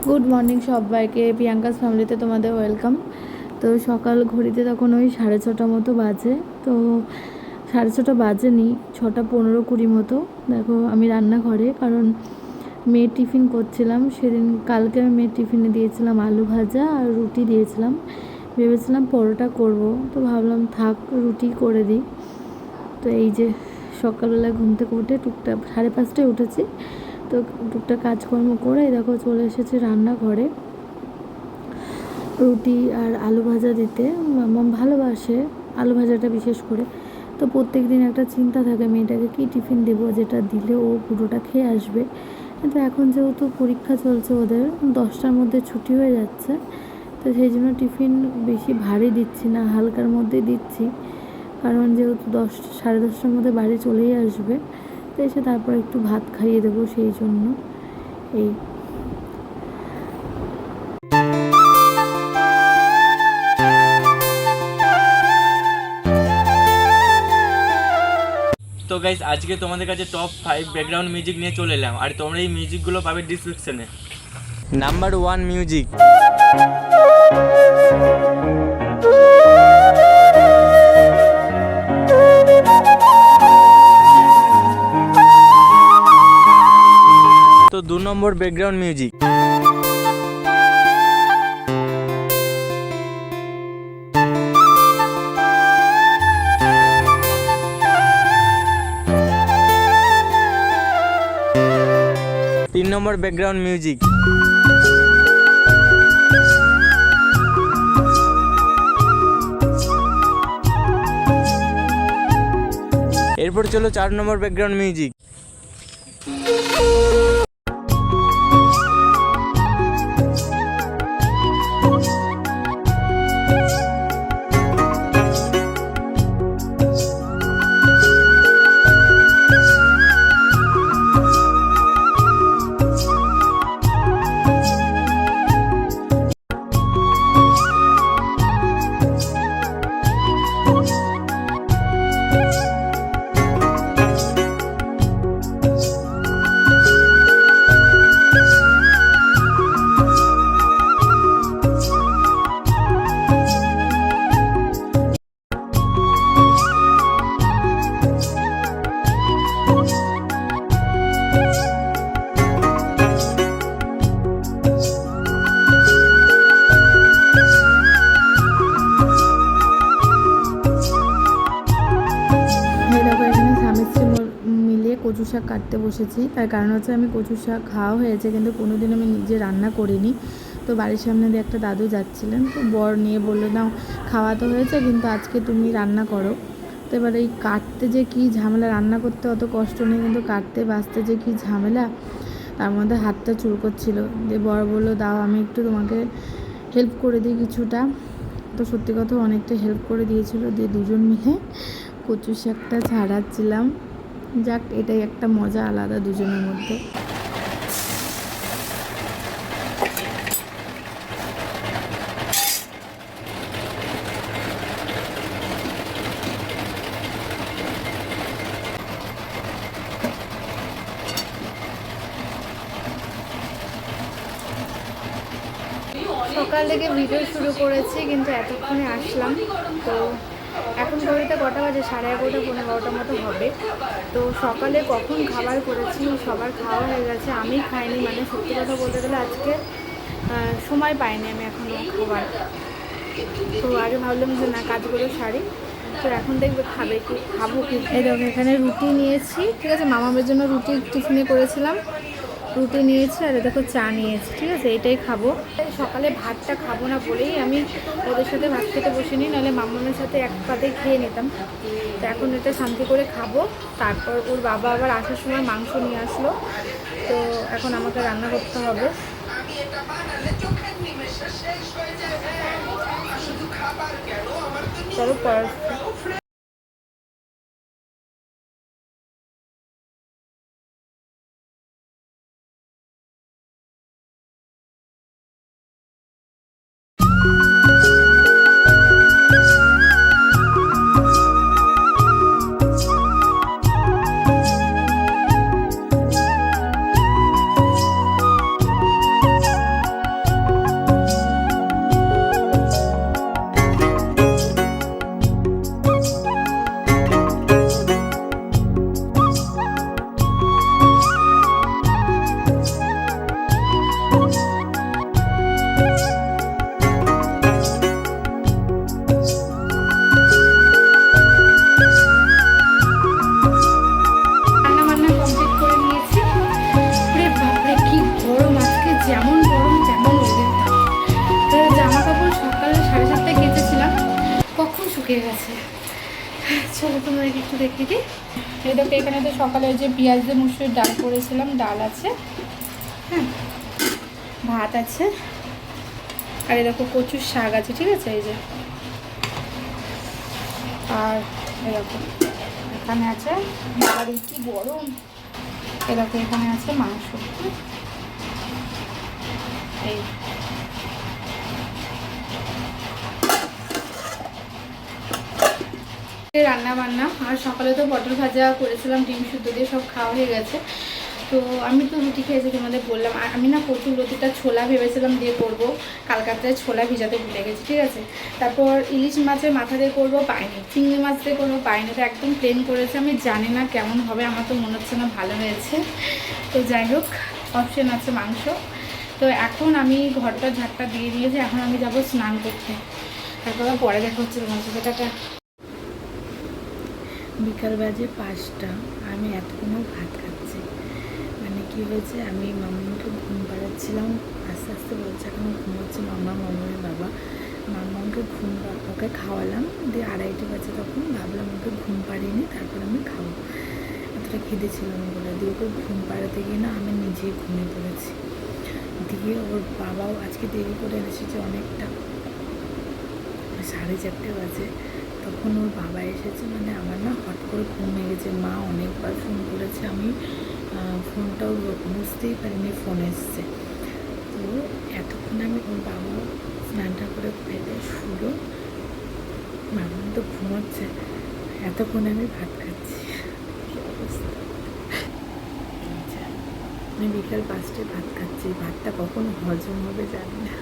Good morning সবাইকে, Priyanka's ফ্যামিলিতে তোমাদের ওয়েলকাম। তো সকাল ঘড়িতে তখন ওই 6:30 মতো বাজে। তো 6:30 বাজেনি, 6:15-20 মতো। দেখো আমি রান্নাঘরে, কারণ মেয়ের টিফিন করছিলাম। সেদিন কালকে আমি মেয়ের টিফিনে দিয়েছিলাম আলু ভাজা আর রুটি দিয়েছিলাম। ভেবেছিলাম পরোটা করব, তো ভাবলাম থাক রুটি করে দিই। তো এই যে সকালবেলা ঘুম থেকে উঠে টুকটাক 5:30টায় উঠেছি। তো টুকটাক কাজকর্ম করে দেখো চলে এসেছি রান্নাঘরে রুটি আর আলু ভাজা দিতে। মাম্মাম ভালোবাসে আলু ভাজাটা বিশেষ করে। তো প্রত্যেক দিন একটা চিন্তা থাকে মেয়েটাকে কী টিফিন দেবো, যেটা দিলে ও পুরোটা খেয়ে আসবে। কিন্তু এখন যেহেতু পরীক্ষা চলছে ওদের, 10টার মধ্যে ছুটি হয়ে যাচ্ছে, তো সেই জন্য টিফিন বেশি ভারী দিচ্ছি না, হালকার মধ্যে দিচ্ছি। কারণ যেহেতু 10-10:30টার মধ্যে বাড়ি চলেই আসবে, তো এসে তারপর একটু ভাত খাইয়ে দেবো, সেই জন্য এই। তো গাইস, আজকে তোমাদের কাছে টপ 5 ব্যাকগ্রাউন্ড মিউজিক নিয়ে চলে এলাম, আর তোমরা এই মিউজিকগুলো পাবে ডিসক্রিপশনে। Number 1 music. তো 2 নম্বর ব্যাকগ্রাউন্ড মিউজিক। তিন নম্বর ব্যাকগ্রাউন্ড মিউজিক। এরপর চলো 4 নম্বর ব্যাকগ্রাউন্ড মিউজিক। কচু শাক কাটতে বসেছি। তার কারণ হচ্ছে আমি কচু শাক খাওয়া হয়েছে, কিন্তু কোনোদিন আমি নিজে রান্না করিনি। তো বাড়ির সামনে দিয়ে একটা দাদু যাচ্ছিলেন, তো বর নিয়ে বললো নাও খাওয়া তো হয়েছে, কিন্তু আজকে তুমি রান্না করো। তো এবার এই কাটতে যে কী ঝামেলা, রান্না করতে অত কষ্ট নেই, কিন্তু কাটতে বাছতে যে কী ঝামেলা, তার মধ্যে হাতটা চুলকোচ্ছিল। দিয়ে বর বললো দাও আমি একটু তোমাকে হেল্প করে দিই কিছুটা। তো সত্যি কথা অনেকটা হেল্প করে দিয়েছিল। দিয়ে দুজন মিলে কচু শাকটা ছাড়াচ্ছিলাম। যাক, এটাই একটা মজা আলাদা দুজনের মধ্যে। সকাল থেকে ভিডিও শুরু করেছি, কিন্তু এতক্ষণে আসলাম। তো এখন ঘড়িতে কটা বাজে, 11:30 11:15 মতো হবে। তো সকালে কখন খাবার করেছি, সবার খাওয়া হয়ে গেছে, আমি খাইনি। মানে সত্যি কথা বলতে গেলে আজকে সময় পাইনি আমি এখনও খাবার। তো আগে ভাবলাম যে না, কাজগুলো সারি। তো এখন দেখবে খাবে কি, খাবো কি। এই দেখো এখানে রুটি নিয়েছি, ঠিক আছে, মামামের জন্য রুটি টিফিনে করেছিলাম, রুটি নিয়েছি, আর দেখো চা নিয়েছি, ঠিক আছে, এটাই খাবো। সকালে ভাতটা খাবো না বলেই আমি ওদের সাথে ভাত খেতে বসিনি, নাহলে মামামের সাথে এক পাতে খেয়ে নিতাম। তো এখন এটা শান্তি করে খাবো। তারপর ওর বাবা আবার আসার সময় মাংস নিয়ে আসলো, তো এখন আমাকে রান্না করতে হবে। চলো পর। যেমন গরম তেমন রোদের তাপ। তো জামা কাপড় সকালে 7:30টায় কেচেছিলাম, কখন শুকিয়ে গেছে। চলো তোমাদেরকে একটু দেখিয়ে দিই। এই দেখো এখানে তো সকালে যে পেঁয়াজ দিয়ে মুসুরির ডাল করেছিলাম, ডাল আছে, হ্যাঁ, ভাত আছে, আর এই দেখো কচুর শাক আছে, ঠিক আছে, এই যে, আর এরকম এখানে আছে, আর কি গরম, এরকম এখানে আছে মাংস, এই রান্না বান্না। আর সকালে তো পটল ভাজা করেছিলাম, ডিম সুদ্ধ দিয়ে সব খাওয়া হয়ে গেছে। তো আমি তো রুটি খেয়েছি, তোমাদের বললাম। আর আমি না কচুর লতিটা ছোলা ভেবেছিলাম দিয়ে করবো, কালকাতায় ছোলা ভিজাতে ভুলে গেছি, ঠিক আছে। তারপর ইলিশ মাছের মাথা দিয়ে করবো, পাইনি। চিংড়ি মাছ দিয়ে করবো, পাইনি। তো একদম প্লেন করেছে, আমি জানি না কেমন হবে, আমার তো মনে হচ্ছে না ভালো হয়েছে। তো যাই হোক, অপশন আছে মাংস। তো এখন আমি ঘরটা ঝাড়টা দিয়ে দিয়েছি, এখন আমি যাব স্নান করতে। তারপর পরে দেখা হচ্ছে তোমার সাথে, টাটা। বিকাল বাজে 5টা, আমি এতক্ষণও ভাত খাচ্ছি। মানে কী হয়েছে, আমি মামাকে ঘুম পাড়াচ্ছিলাম, আস্তে আস্তে বলছে এখন ঘুমোচ্ছে মামা, মামার বাবা। মামাকে ওকে খাওয়ালাম, দিয়ে 2:30 বাজে, তখন ভাবলাম ওকে ঘুম পাড়িয়ে নিই, তারপর আমি খাবো। এতটা খিদে ছিল না বলে, দিয়ে ওকে ঘুম পাড়াতে গিয়ে না আমি নিজেই ঘুমিয়ে পড়েছি। দিয়ে ওর বাবাও আজকে দেরি করে এসেছে অনেকটা, 4:30 বাজে, তখন ওর বাবা এসেছে। মানে আমার না হট করে ঘুম ভেঙে গেছে। মা অনেকবার ফোন করেছে, আমি ফোনটাও বুঝতেই পারিনি ফোন এসছে। তো এতক্ষণ আমি ওর বাবা স্নানটা করে ফেলে শুলো, মামা তো ঘুমোচ্ছে, এতক্ষণ আমি ভাত খাচ্ছি। অবস্থা, আমি বিকাল 5টায় ভাত খাচ্ছি, ভাতটা কখন হজম হবে জানি না।